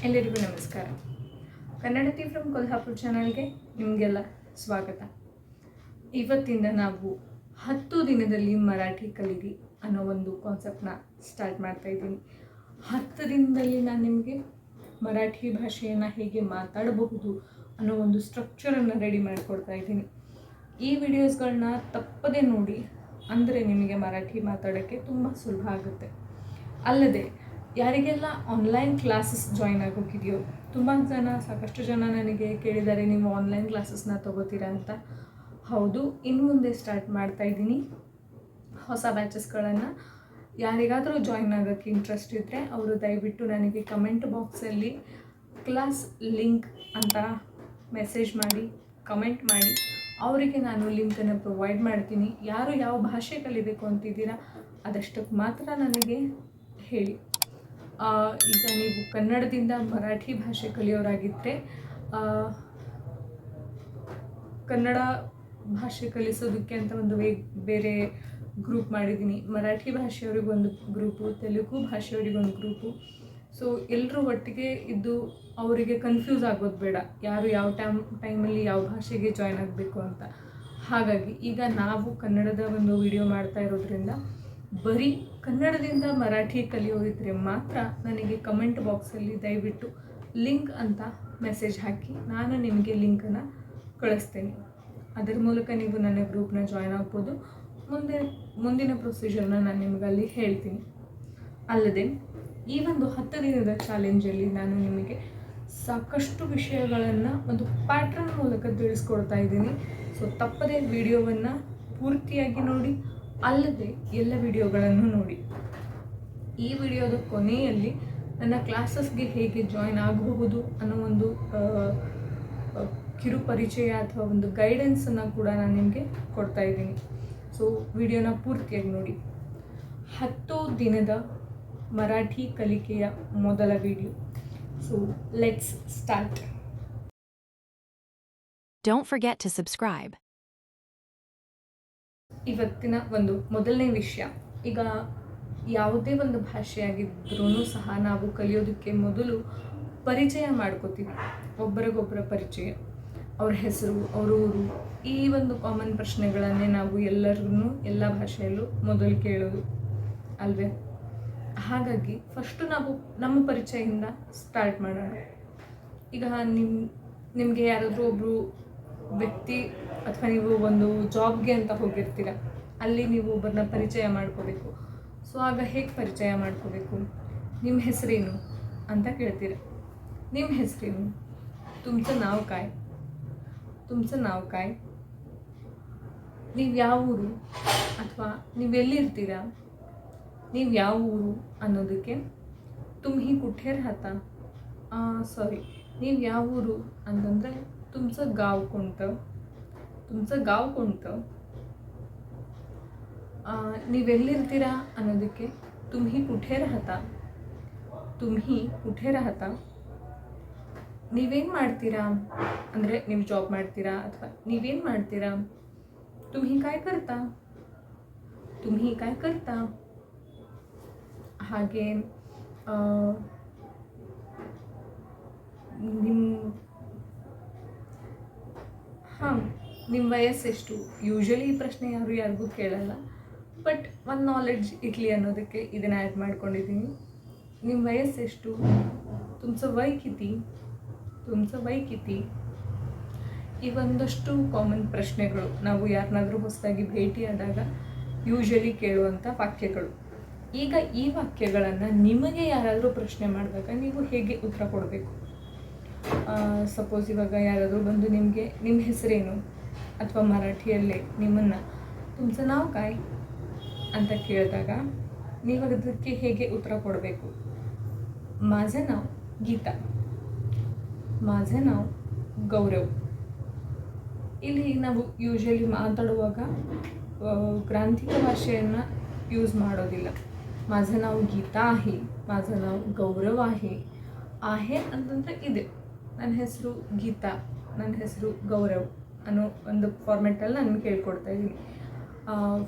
ಎಲ್ಲರಿಗೂ ನಮಸ್ಕಾರ. ಕನ್ನಡತಿ ಫ್ರಮ್ ಕೊಲ್ಹಾಪುರ ಚಾನಲ್ಗೆ ನಿಮಗೆಲ್ಲ ಸ್ವಾಗತ. ಇವತ್ತಿಂದ ನಾವು 10 ದಿನದಲ್ಲಿ ಮರಾಠಿ ಕಲೀರಿ ಅನ್ನೋ ಒಂದು ಕಾನ್ಸೆಪ್ಟ್ನ ಸ್ಟಾರ್ಟ್ ಮಾಡ್ತಾ ಇದ್ದೀನಿ. 10 ದಿನದಲ್ಲಿ ನಾನು ನಿಮಗೆ ಮರಾಠಿ ಭಾಷೆಯನ್ನು ಹೇಗೆ ಮಾತಾಡಬಹುದು ಅನ್ನೋ ಒಂದು ಸ್ಟ್ರಕ್ಚರನ್ನು ರೆಡಿ ಮಾಡಿಕೊಡ್ತಾ ಇದ್ದೀನಿ. ಈ ವಿಡಿಯೋಸ್ಗಳನ್ನ ತಪ್ಪದೇ ನೋಡಿ, ಅಂದರೆ ನಿಮಗೆ ಮರಾಠಿ ಮಾತಾಡೋಕ್ಕೆ ತುಂಬ ಸುಲಭ ಆಗುತ್ತೆ. ಅಲ್ಲದೆ ಯಾರಿಗೆಲ್ಲ ಆನ್ಲೈನ್ ಕ್ಲಾಸಸ್ ಜಾಯ್ನ್ ಆಗೋಕ್ಕಿದೆಯೋ, ಸಾಕಷ್ಟು ಜನ ನನಗೆ ಕೇಳಿದ್ದಾರೆ, ನೀವು ಆನ್ಲೈನ್ ಕ್ಲಾಸಸ್ನ ತೊಗೋತೀರಾ ಅಂತ. ಹೌದು, ಇನ್ನು ಮುಂದೆ ಸ್ಟಾರ್ಟ್ ಮಾಡ್ತಾ ಇದ್ದೀನಿ ಹೊಸ ಬ್ಯಾಚಸ್ಗಳನ್ನು. ಯಾರಿಗಾದರೂ ಜಾಯ್ನ್ ಆಗೋಕ್ಕೆ ಇಂಟ್ರೆಸ್ಟ್ ಇದ್ದರೆ ಅವರು ದಯವಿಟ್ಟು ನನಗೆ ಕಮೆಂಟ್ ಬಾಕ್ಸಲ್ಲಿ ಕ್ಲಾಸ್ ಲಿಂಕ್ ಅಂತ ಮೆಸೇಜ್ ಮಾಡಿ, ಕಮೆಂಟ್ ಮಾಡಿ, ಅವರಿಗೆ ನಾನು ಲಿಂಕನ್ನು ಪ್ರೊವೈಡ್ ಮಾಡ್ತೀನಿ. ಯಾರು ಯಾವ ಭಾಷೆ ಕಲಿಬೇಕು ಅಂತಿದ್ದೀರಾ ಅದಷ್ಟಕ್ಕೆ ಮಾತ್ರ ನನಗೆ ಹೇಳಿ. ಈಗ ನೀವು ಕನ್ನಡದಿಂದ ಮರಾಠಿ ಭಾಷೆ ಕಲಿಯೋರಾಗಿದ್ದರೆ ಕನ್ನಡ ಭಾಷೆ ಕಲಿಸೋದಕ್ಕೆ ಅಂತ ಒಂದು ಬೇರೆ ಗ್ರೂಪ್ ಮಾಡಿದ್ದೀನಿ. ಮರಾಠಿ ಭಾಷೆಯವ್ರಿಗೊಂದು ಗ್ರೂಪು, ತೆಲುಗು ಭಾಷೆಯವರಿಗೊಂದು ಗ್ರೂಪು. ಸೊ ಎಲ್ಲರೂ ಒಟ್ಟಿಗೆ ಇದ್ದು ಅವರಿಗೆ ಕನ್ಫ್ಯೂಸ್ ಆಗೋದು ಬೇಡ, ಯಾರು ಯಾವ ಟೈಮಲ್ಲಿ ಯಾವ ಭಾಷೆಗೆ ಜಾಯ್ನ್ ಆಗಬೇಕು ಅಂತ. ಹಾಗಾಗಿ ಈಗ ನಾವು ಕನ್ನಡದ ಒಂದು ವಿಡಿಯೋ ಮಾಡ್ತಾ ಇರೋದ್ರಿಂದ ಬರೀ ಕನ್ನಡದಿಂದ ಮರಾಠಿ ಕಲಿಯೋರಿದ್ರೆ ಮಾತ್ರ ನನಗೆ ಕಮೆಂಟ್ ಬಾಕ್ಸಲ್ಲಿ ದಯವಿಟ್ಟು ಲಿಂಕ್ ಅಂತ ಮೆಸೇಜ್ ಹಾಕಿ, ನಾನು ನಿಮಗೆ ಲಿಂಕನ್ನು ಕಳಿಸ್ತೇನೆ. ಅದರ ಮೂಲಕ ನೀವು ನನ್ನ ಗ್ರೂಪ್ನ ಜಾಯ್ನ್ ಆಗ್ಬೋದು. ಮುಂದಿನ ಪ್ರೊಸೀಜರ್ನ ನಾನು ನಿಮಗೆ ಅಲ್ಲಿ ಹೇಳ್ತೀನಿ. ಅಲ್ಲದೆ ಈ ಒಂದು 10 ದಿನದ ಚಾಲೆಂಜಲ್ಲಿ ನಾನು ನಿಮಗೆ ಸಾಕಷ್ಟು ವಿಷಯಗಳನ್ನು ಒಂದು ಪ್ಯಾಟ್ರನ್ ಮೂಲಕ ತಿಳಿಸ್ಕೊಡ್ತಾ ಇದ್ದೀನಿ. ಸೊ ತಪ್ಪದೇ ವಿಡಿಯೋವನ್ನು ಪೂರ್ತಿಯಾಗಿ ನೋಡಿ, ಅಲ್ಲದೆ ಎಲ್ಲ ವಿಡಿಯೋಗಳನ್ನು ನೋಡಿ. ಈ ವಿಡಿಯೋದ ಕೊನೆಯಲ್ಲಿ ನನ್ನ ಕ್ಲಾಸಸ್ಗೆ ಹೇಗೆ ಜಾಯ್ನ್ ಆಗಬಹುದು ಅನ್ನೋ ಒಂದು ಕಿರು ಪರಿಚಯ ಅಥವಾ ಒಂದು ಗೈಡೆನ್ಸನ್ನು ಕೂಡ ನಾನು ನಿಮಗೆ ಕೊಡ್ತಾ ಇದ್ದೀನಿ. ಸೊ ವಿಡಿಯೋನ ಪೂರ್ತಿಯಾಗಿ ನೋಡಿ. 10 ದಿನದ ಮರಾಠಿ ಕಲಿಕೆಯ ಮೊದಲ video. So let's start. Don't forget to subscribe. ಇವತ್ತಿನ ಒಂದು ಮೊದಲನೇ ವಿಷಯ, ಈಗ ಯಾವುದೇ ಒಂದು ಭಾಷೆಯಾಗಿದ್ರೂ ಸಹ ನಾವು ಕಲಿಯೋದಕ್ಕೆ ಮೊದಲು ಪರಿಚಯ ಮಾಡ್ಕೋತೀವಿ. ಒಬ್ಬರಿಗೊಬ್ಬರ ಪರಿಚಯ, ಅವ್ರ ಹೆಸರು, ಅವ್ರ ಊರು, ಈ ಒಂದು ಕಾಮನ್ ಪ್ರಶ್ನೆಗಳನ್ನೇ ನಾವು ಎಲ್ಲರಿಗೂ ಎಲ್ಲ ಭಾಷೆಯಲ್ಲೂ ಮೊದಲು ಕೇಳೋದು ಅಲ್ವೇ? ಹಾಗಾಗಿ ಫಸ್ಟು ನಾವು ನಮ್ಮ ಪರಿಚಯದಿಂದ ಸ್ಟಾರ್ಟ್ ಮಾಡೋಣ. ಈಗ ನಿಮಗೆ ಯಾರಾದರೂ ಒಬ್ಬರು ವ್ಯಕ್ತಿ ಅಥವಾ ನೀವು ಒಂದು ಜಾಬ್ಗೆ ಅಂತ ಹೋಗಿರ್ತೀರ, ಅಲ್ಲಿ ನೀವು ಒಬ್ಬರನ್ನ ಪರಿಚಯ ಮಾಡ್ಕೋಬೇಕು. ಸೊ ಆಗ ಹೇಗೆ ಪರಿಚಯ ಮಾಡ್ಕೋಬೇಕು? ನಿಮ್ಮ ಹೆಸರೇನು ಅಂತ ಕೇಳ್ತೀರ. ನಿಮ್ಮ ಹೆಸರೇನು? ತುಮ್चं नाव काय? ತುಮ್चं नाव काय? ನೀವು ಯಾವ ಊರು ಅಥವಾ ನೀವೆಲ್ಲಿರ್ತೀರಾ, ನೀವು ಯಾವ ಊರು ಅನ್ನೋದಕ್ಕೆ तुम्ही कुठे राहता, ನೀವು ಯಾವ ಊರು ಅಂತಂದರೆ तुमचं गाव कोणतं, तुमचं गाव कोणतं. ನೀವೆಲ್ಲಿರ್ತೀರಾ ಅನ್ನೋದಕ್ಕೆ तुम्ही कुठे राहता, तुम्ही कुठे राहता. ನೀವೇನು ಮಾಡ್ತೀರಾ ಅಂದರೆ ನೀವು ಜಾಬ್ ಮಾಡ್ತೀರಾ ಅಥವಾ ನೀವೇನು ಮಾಡ್ತೀರಾ, तुम्ही काय करता, तुम्ही काय करता. ಹಾಗೆ ನಿಮ್ಮ ವಯಸ್ಸೆಷ್ಟು? ಯೂಶ್ವಲಿ ಈ ಪ್ರಶ್ನೆ ಯಾರಿಗೂ ಕೇಳಲ್ಲ, ಬಟ್ ಒಂದು ನಾಲೆಡ್ಜ್ ಇರಲಿ ಅನ್ನೋದಕ್ಕೆ ಇದನ್ನು ಆ್ಯಡ್ ಮಾಡ್ಕೊಂಡಿದ್ದೀನಿ. ನಿಮ್ಮ ವಯಸ್ಸೆಷ್ಟು? तुमचं वय किती, तुमचं वय किती. ಈ ಒಂದಷ್ಟು ಕಾಮನ್ ಪ್ರಶ್ನೆಗಳು ನಾವು ಯಾರನ್ನಾದರೂ ಹೊಸದಾಗಿ ಭೇಟಿಯಾದಾಗ ಯೂಶ್ವಲಿ ಕೇಳುವಂಥ ವಾಕ್ಯಗಳು. ಈಗ ಈ ವಾಕ್ಯಗಳನ್ನು ನಿಮಗೆ ಯಾರಾದರೂ ಪ್ರಶ್ನೆ ಮಾಡಿದಾಗ ನೀವು ಹೇಗೆ ಉತ್ತರ ಕೊಡಬೇಕು? ಸಪೋಸ್ ಇವಾಗ ಯಾರಾದರೂ ಬಂದು ನಿಮಗೆ ನಿಮ್ಮ ಹೆಸರೇನು ಅಥವಾ ಮರಾಠಿಯಲ್ಲೇ ನಿಮ್ಮನ್ನು तुमचं नाव काय ಅಂತ ಕೇಳಿದಾಗ ನೀವು ಅದಕ್ಕೆ ಹೇಗೆ ಉತ್ತರ ಕೊಡಬೇಕು? माझं नाव ಗೀತಾ, माझं नाव ಗೌರವ್. ಇಲ್ಲಿ ನಾವು ಯೂಶ್ವಲಿ ಮಾತಾಡುವಾಗ ಗ್ರಾಂಥಿಕ ಭಾಷೆಯನ್ನು ಯೂಸ್ ಮಾಡೋದಿಲ್ಲ. माझं नाव ಗೀತಾ आहे, माझं नाव ಗೌರವ್ आहे ಅಂತಂದರೆ ಇದೆ. ನನ್ನ ಹೆಸರು ಗೀತಾ, ನನ್ನ ಹೆಸರು ಗೌರವ್ ಅನ್ನೋ ಒಂದು ಫಾರ್ಮೆಟಲ್ಲಿ ನಾನು ನಿಮ್ಗೆ ಹೇಳ್ಕೊಡ್ತಾ ಇದ್ದೀನಿ.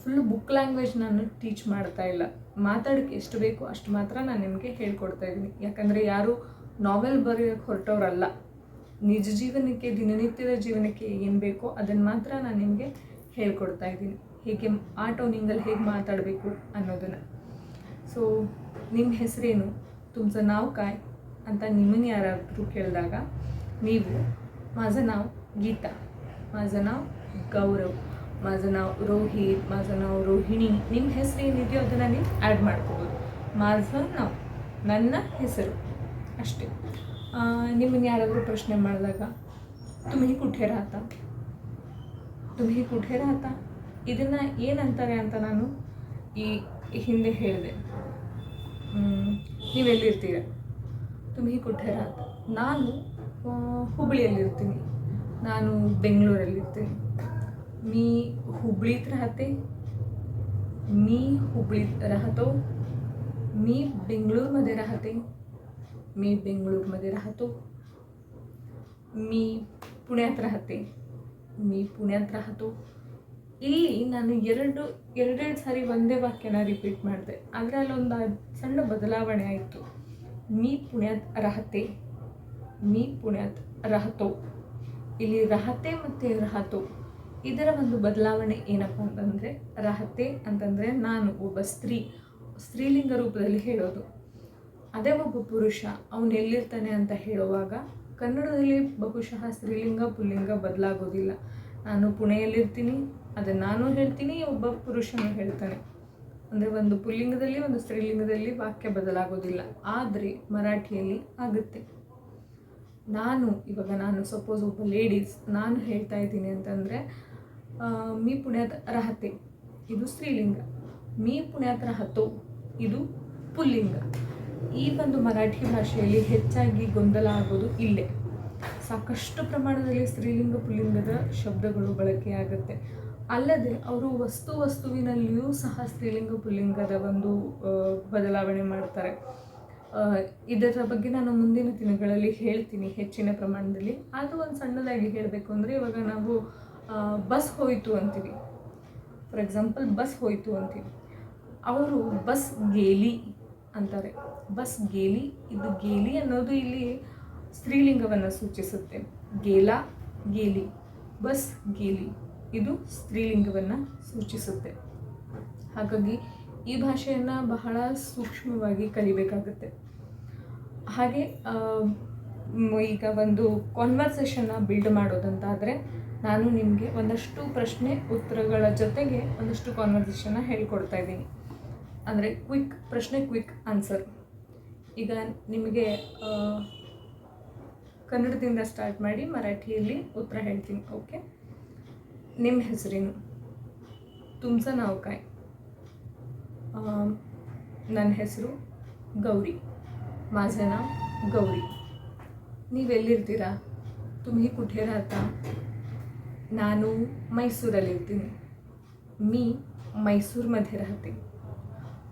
ಫುಲ್ಲು ಬುಕ್ ಲ್ಯಾಂಗ್ವೇಜ್ ನಾನು ಟೀಚ್ ಮಾಡ್ತಾ ಇಲ್ಲ. ಮಾತಾಡೋಕ್ಕೆ ಎಷ್ಟು ಬೇಕೋ ಅಷ್ಟು ಮಾತ್ರ ನಾನು ನಿಮಗೆ ಹೇಳ್ಕೊಡ್ತಾ ಇದ್ದೀನಿ. ಯಾಕಂದರೆ ಯಾರು ನಾವೆಲ್ ಬರೆಯೋಕ್ಕೆ ಹೊರಟವ್ರಲ್ಲ. ನಿಜ ಜೀವನಕ್ಕೆ, ದಿನನಿತ್ಯದ ಜೀವನಕ್ಕೆ ಏನು ಬೇಕೋ ಅದನ್ನು ಮಾತ್ರ ನಾನು ನಿಮಗೆ ಹೇಳ್ಕೊಡ್ತಾ ಇದ್ದೀನಿ, ಹೇಗೆ ಆ ಟೋನಿಂಗಲ್ಲಿ ಹೇಗೆ ಮಾತಾಡಬೇಕು ಅನ್ನೋದನ್ನು. ಸೊ ನಿಮ್ಮ ಹೆಸರೇನು, तुमचं नाव काय ಅಂತ ನಿಮ್ಮನ್ನು ಯಾರಾದರೂ ಕೇಳಿದಾಗ ನೀವು माझं नाव गीता, माझं नाव गौरव, माझं नाव रोहित, माझं नाव रोहिणी, ನಿಮ್ಮ ಹೆಸರು ಏನಿದೆಯೋ ಅದನ್ನು ನೀವು ಆ್ಯಡ್ ಮಾಡ್ಕೋಬೋದು. माझं नाव, ನನ್ನ ಹೆಸರು ಅಷ್ಟೇ. ನಿಮ್ಮನ್ನು ಯಾರಾದರೂ ಪ್ರಶ್ನೆ ಮಾಡಿದಾಗ तुम्ही कुठे राहता, तुम्ही कुठे राहता ಇದನ್ನು ಏನಂತಾರೆ ಅಂತ ನಾನು ಈ ಹಿಂದೆ ಹೇಳಿದೆ. ನೀವೆಲ್ಲಿರ್ತೀರ, तुम्ही कुठे राहता, ನಾನು ಹುಬ್ಬಳ್ಳಿಯಲ್ಲಿರ್ತೀನಿ, ನಾನು ಬೆಂಗಳೂರಲ್ಲಿರ್ತೀನಿ. मी हुबळीत राहते, मी हुबळीत राहतो, मी बेंगळूरमध्ये राहते, मी बेंगळूरमध्ये राहतो, मी पुण्यात राहते, मी पुण्यात राहतो. ಇಲ್ಲಿ ನಾನು ಎರಡೆರಡು ಸಾರಿ ಒಂದೇ ವಾಕ್ಯನ ರಿಪೀಟ್ ಮಾಡಿದೆ, ಆದರೆ ಅಲ್ಲೊಂದು ಸಣ್ಣ ಬದಲಾವಣೆ ಆಯಿತು. मी पुण्यात राहते, मी पुण्यात राहतो. ಇಲ್ಲಿ ರಾಹತೆ ಮತ್ತು ರಾಹತೋ ಇದರ ಒಂದು ಬದಲಾವಣೆ ಏನಪ್ಪ ಅಂತಂದರೆ, ರಾಹತೆ ಅಂತಂದರೆ ನಾನು ಒಬ್ಬ ಸ್ತ್ರೀಲಿಂಗ ರೂಪದಲ್ಲಿ ಹೇಳೋದು. ಅದೇ ಒಬ್ಬ ಪುರುಷ ಅವನು ಎಲ್ಲಿರ್ತಾನೆ ಅಂತ ಹೇಳುವಾಗ ಕನ್ನಡದಲ್ಲಿ ಬಹುಶಃ ಸ್ತ್ರೀಲಿಂಗ ಪುಲ್ಲಿಂಗ ಬದಲಾಗೋದಿಲ್ಲ. ನಾನು ಪುಣೆಯಲ್ಲಿರ್ತೀನಿ, ಅದನ್ನು ನಾನು ಹೇಳ್ತೀನಿ, ಒಬ್ಬ ಪುರುಷನು ಹೇಳ್ತಾನೆ. ಅಂದರೆ ಒಂದು ಪುಲ್ಲಿಂಗದಲ್ಲಿ ಒಂದು ಸ್ತ್ರೀಲಿಂಗದಲ್ಲಿ ವಾಕ್ಯ ಬದಲಾಗೋದಿಲ್ಲ, ಆದರೆ ಮರಾಠಿಯಲ್ಲಿ ಆಗುತ್ತೆ. ಇವಾಗ ನಾನು ಸಪೋಸ್ ಒಬ್ಬ ಲೇಡೀಸ್ ನಾನು ಹೇಳ್ತಾ ಇದ್ದೀನಿ ಅಂತಂದರೆ, मी पुण्यात राहते ಇದು ಸ್ತ್ರೀಲಿಂಗ, मी पुण्यात राहतो ಇದು ಪುಲ್ಲಿಂಗ. ಈ ಒಂದು ಮರಾಠಿ ಭಾಷೆಯಲ್ಲಿ ಹೆಚ್ಚಾಗಿ ಗೊಂದಲ ಆಗೋದು ಇಲ್ಲೇ. ಸಾಕಷ್ಟು ಪ್ರಮಾಣದಲ್ಲಿ ಸ್ತ್ರೀಲಿಂಗ ಪುಲ್ಲಿಂಗದ ಶಬ್ದಗಳು ಬಳಕೆಯಾಗುತ್ತೆ. ಅಲ್ಲದೆ ಅವರು ವಸ್ತುವಿನಲ್ಲಿಯೂ ಸಹ ಸ್ತ್ರೀಲಿಂಗ ಪುಲ್ಲಿಂಗದ ಒಂದು ಬದಲಾವಣೆ ಮಾಡ್ತಾರೆ. ಇದರ ಬಗ್ಗೆ ನಾನು ಮುಂದಿನ ದಿನಗಳಲ್ಲಿ ಹೇಳ್ತೀನಿ ಹೆಚ್ಚಿನ ಪ್ರಮಾಣದಲ್ಲಿ. ಅದು ಒಂದು ಸಣ್ಣದಾಗಿ ಹೇಳಬೇಕು ಅಂದರೆ, ಇವಾಗ ನಾವು ಬಸ್ ಹೋಯಿತು ಅಂತೀವಿ, ಫಾರ್ ಎಕ್ಸಾಂಪಲ್ ಬಸ್ ಹೋಯಿತು ಅಂತೀವಿ, ಅವರು ಬಸ್ ಗೇಲಿ ಅಂತಾರೆ. ಬಸ್ ಗೇಲಿ, ಇದು ಗೇಲಿ ಅನ್ನೋದು ಇಲ್ಲಿ ಸ್ತ್ರೀಲಿಂಗವನ್ನು ಸೂಚಿಸುತ್ತೆ. ಗೇಲಾ, ಗೇಲಿ, ಬಸ್ ಗೇಲಿ ಇದು ಸ್ತ್ರೀಲಿಂಗವನ್ನು ಸೂಚಿಸುತ್ತೆ. ಹಾಗಾಗಿ ಈ ಭಾಷೆಯನ್ನು ಬಹಳ ಸೂಕ್ಷ್ಮವಾಗಿ ಕಲಿಬೇಕಾಗುತ್ತೆ. ಹಾಗೆ ಈಗ ಒಂದು ಕಾನ್ವರ್ಸೇಷನ್ನ ಬಿಲ್ಡ್ ಮಾಡೋದಂತಾದರೆ ನಾನು ನಿಮಗೆ ಒಂದಷ್ಟು ಪ್ರಶ್ನೆ ಉತ್ತರಗಳ ಜೊತೆಗೆ ಒಂದಷ್ಟು ಕಾನ್ವರ್ಸೇಷನ್ನ ಹೇಳ್ಕೊಡ್ತಾ ಇದ್ದೀನಿ. ಅಂದರೆ ಪ್ರಶ್ನೆ ಕ್ವಿಕ್ ಆನ್ಸರ್. ಈಗ ನಿಮಗೆ ಕನ್ನಡದಿಂದ ಸ್ಟಾರ್ಟ್ ಮಾಡಿ ಮರಾಠಿಯಲ್ಲಿ ಉತ್ತರ ಹೇಳ್ತೀನಿ. ಓಕೆ, ನಿಮ್ಮ ಹೆಸರೇನು, तुमचं नाव काय, ನನ್ನ ಹೆಸರು ಗೌರಿ, माझं नाव गौरी. ನೀವೆಲ್ಲಿರ್ತೀರಾ, तुम्ही कुठे राहता, ನಾನು ಮೈಸೂರಲ್ಲಿರ್ತೀನಿ, मी मैसूरमध्ये राहते.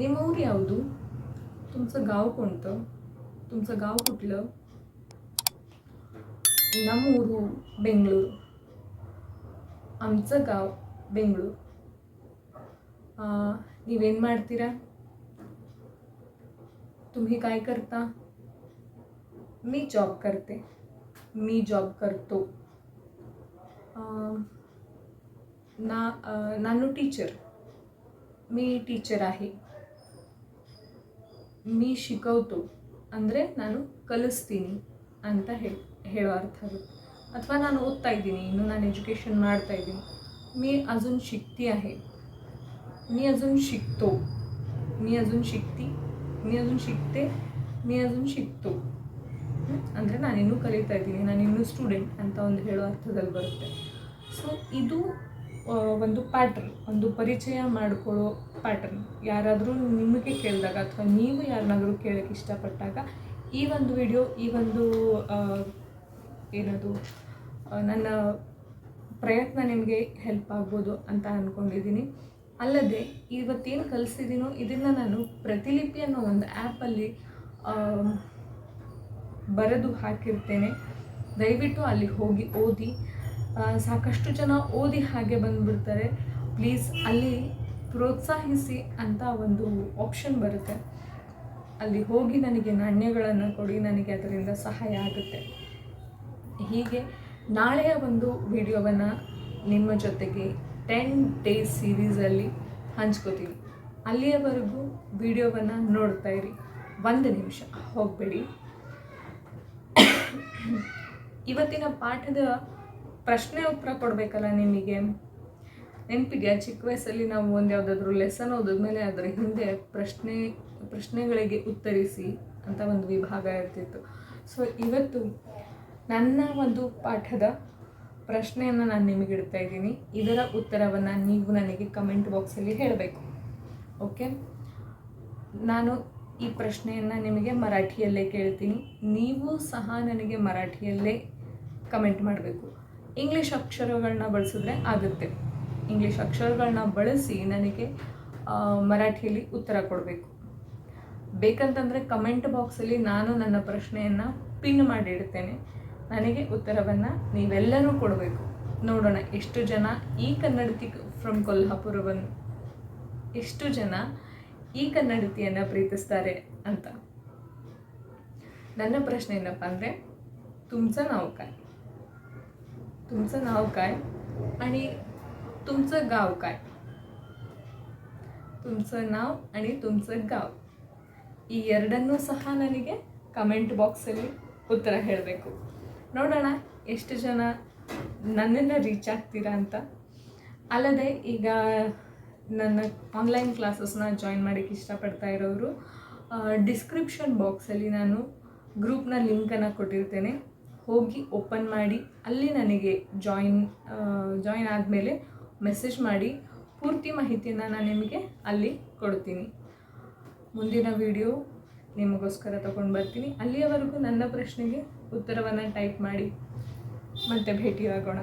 ನಿಮ್ಮ ಊರು ಯಾವುದು, तुमचं गाव कोणतं, तुमचं गाव कुठलं, ನಮ್ಮ ಊರು ಬೆಂಗಳೂರು, आमचं गाव बेंगळूर. ನೀವೇನು ಮಾಡ್ತೀರಾ, तुम्ही काय करता, मी जॉब करते, मी जॉब करतो. ನಾನು ಟೀಚರ್, मी ಟೀಚರ್ आहे. मी शिकवतो ಅಂದರೆ ನಾನು ಕಲಿಸ್ತೀನಿ ಅಂತ ಹೇಳೋ ಅರ್ಥ ಆಗುತ್ತೆ. ಅಥವಾ ನಾನು ಓದ್ತಾ ಇದ್ದೀನಿ, ಇನ್ನು ನಾನು ಎಜುಕೇಷನ್ ಮಾಡ್ತಾ ಇದ್ದೀನಿ. मी अजून शिकती आहे, मी अजून शिकतो, मी अजून शिकती, मी अजून शिकते, मी अजून शिकतो. ಅಂದರೆ ನಾನಿನ್ನೂ ಕಲಿತಾ ಇದ್ದೀನಿ, ನಾನಿನ್ನೂ ಸ್ಟೂಡೆಂಟ್ ಅಂತ ಒಂದು ಹೇಳೋ ಅರ್ಥದಲ್ಲಿ ಬರುತ್ತೆ. ಸೊ ಇದು ಒಂದು ಪ್ಯಾಟ್ರನ್, ಒಂದು ಪರಿಚಯ ಮಾಡಿಕೊಳ್ಳೋ ಪ್ಯಾಟ್ರನ್. ಯಾರಾದರೂ ನಿಮಗೆ ಕೇಳಿದಾಗ ಅಥವಾ ನೀವು ಯಾರನ್ನಾದರೂ ಕೇಳೋಕ್ಕೆ ಇಷ್ಟಪಟ್ಟಾಗ ಈ ಒಂದು ವಿಡಿಯೋ, ಈ ಒಂದು ಏನದು ನನ್ನ ಪ್ರಯತ್ನ ನಿಮಗೆ ಹೆಲ್ಪ್ ಆಗ್ಬೋದು ಅಂತ ಅಂದ್ಕೊಂಡಿದ್ದೀನಿ. ಅಲ್ಲದೆ ಇವತ್ತೇನು ಕಲಿಸಿದ್ದೀನೋ ಇದನ್ನು ನಾನು ಪ್ರತಿಲಿಪಿ ಅನ್ನೋ ಒಂದು ಆ್ಯಪಲ್ಲಿ ಬರೆದು ಹಾಕಿರ್ತೇನೆ. ದಯವಿಟ್ಟು ಅಲ್ಲಿ ಹೋಗಿ ಓದಿ. ಸಾಕಷ್ಟು ಜನ ಓದಿ ಹಾಗೆ ಬಂದುಬಿಡ್ತಾರೆ. ಪ್ಲೀಸ್ ಅಲ್ಲಿ ಪ್ರೋತ್ಸಾಹಿಸಿ ಅಂತ ಒಂದು ಆಪ್ಷನ್ ಬರುತ್ತೆ. ಅಲ್ಲಿ ಹೋಗಿ ನನಗೆ ನಾಣ್ಯಗಳನ್ನು ಕೊಡಿ, ನನಗೆ ಅದರಿಂದ ಸಹಾಯ ಆಗುತ್ತೆ. ಹೀಗೆ ನಾಳೆಯ ಒಂದು ವಿಡಿಯೋವನ್ನು ನಿಮ್ಮ ಜೊತೆಗೆ 10 ಡೇಸ್ ಸೀರೀಸಲ್ಲಿ ಹಂಚ್ಕೋತೀನಿ. ಅಲ್ಲಿಯವರೆಗೂ ವಿಡಿಯೋವನ್ನು ನೋಡ್ತಾ ಇರಿ. 1 ನಿಮಿಷ ಹೋಗಬೇಡಿ. ಇವತ್ತಿನ ಪಾಠದ ಪ್ರಶ್ನೆ ಉತ್ತರ ಕೊಡಬೇಕಲ್ಲ ನಿಮಗೆ. ನೆನಪಿದೆಯಾ, ಚಿಕ್ಕ ವಯಸ್ಸಲ್ಲಿ ನಾವು ಒಂದು ಯಾವುದಾದ್ರೂ ಲೆಸನ್ ಓದಿದ್ಮೇಲೆ ಅದರ ಹಿಂದೆ ಪ್ರಶ್ನೆಗಳಿಗೆ ಉತ್ತರಿಸಿ ಅಂತ ಒಂದು ವಿಭಾಗ ಇರ್ತಿತ್ತು. ಸೊ ಇವತ್ತು ನನ್ನ ಒಂದು ಪಾಠದ ಪ್ರಶ್ನೆಯನ್ನು ನಾನು ನಿಮಗೆ ಇಡ್ತಾ ಇದ್ದೀನಿ. ಇದರ ಉತ್ತರವನ್ನು ನೀವು ನನಗೆ ಕಮೆಂಟ್ ಬಾಕ್ಸಲ್ಲಿ ಹೇಳಬೇಕು. ಓಕೆ, ನಾನು ಈ ಪ್ರಶ್ನೆಯನ್ನು ನಿಮಗೆ ಮರಾಠಿಯಲ್ಲೇ ಕೇಳ್ತೀನಿ. ನೀವು ಸಹ ನನಗೆ ಮರಾಠಿಯಲ್ಲೇ ಕಮೆಂಟ್ ಮಾಡಬೇಕು. ಇಂಗ್ಲೀಷ್ ಅಕ್ಷರಗಳನ್ನ ಬಳಸಿದ್ರೆ ಆಗುತ್ತೆ. ಇಂಗ್ಲೀಷ್ ಅಕ್ಷರಗಳನ್ನ ಬಳಸಿ ನನಗೆ ಮರಾಠಿಯಲ್ಲಿ ಉತ್ತರ ಕೊಡಬೇಕು. ಬೇಕಂತಂದರೆ ಕಮೆಂಟ್ ಬಾಕ್ಸಲ್ಲಿ ನಾನು ನನ್ನ ಪ್ರಶ್ನೆಯನ್ನು ಪಿನ್ ಮಾಡಿಡ್ತೇನೆ. ನನಗೆ ಉತ್ತರವನ್ನು ನೀವೆಲ್ಲರೂ ಕೊಡಬೇಕು. ನೋಡೋಣ ಎಷ್ಟು ಜನ ಈ ಕನ್ನಡತಿ ಫ್ರಮ್ ಕೊಲ್ಹಾಪುರವನ್ನು, ಎಷ್ಟು ಜನ ಈ ಕನ್ನಡತಿಯನ್ನು ಪ್ರೀತಿಸ್ತಾರೆ ಅಂತ. ನನ್ನ ಪ್ರಶ್ನೆ ಏನಪ್ಪ ಅಂದರೆ, तुमचं नाव काय, तुमचं नाव काय आणि तुमचं गाव काय. तुमचं नाव आणि तुमचं गाव ಈ ಎರಡನ್ನೂ ಸಹ ನನಗೆ ಕಮೆಂಟ್ ಬಾಕ್ಸಲ್ಲಿ ಉತ್ತರ ಹೇಳಬೇಕು. ನೋಡೋಣ ಎಷ್ಟು ಜನ ನನ್ನನ್ನು ರೀಚ್ ಆಗ್ತೀರಾ ಅಂತ. ಅಲ್ಲದೆ ಈಗ ನನ್ನ ಆನ್ಲೈನ್ ಕ್ಲಾಸಸ್ನ ಜಾಯಿನ್ ಮಾಡೋಕ್ಕೆ ಇಷ್ಟಪಡ್ತಾ ಇರೋರು ಡಿಸ್ಕ್ರಿಪ್ಷನ್ ಬಾಕ್ಸಲ್ಲಿ ನಾನು ಗ್ರೂಪ್ನ ಲಿಂಕನ್ನು ಕೊಟ್ಟಿರ್ತೇನೆ. ಹೋಗಿ ಓಪನ್ ಮಾಡಿ ಅಲ್ಲಿ ನನಗೆ ಜಾಯಿನ್ ಆದಮೇಲೆ ಮೆಸೇಜ್ ಮಾಡಿ ಪೂರ್ತಿ ಮಾಹಿತಿಯನ್ನು ನಾನು ನಿಮಗೆ ಅಲ್ಲಿ ಕೊಡ್ತೀನಿ. ಮುಂದಿನ ವಿಡಿಯೋ ನಿಮಗೋಸ್ಕರ ತಗೊಂಡು ಬರ್ತೀನಿ. ಅಲ್ಲಿಯವರೆಗೂ ನನ್ನ ಪ್ರಶ್ನೆಗೆ ಉತ್ತರವನ್ನು ಟೈಪ್ ಮಾಡಿ. ಮತ್ತೆ ಭೇಟಿಯಾಗೋಣ.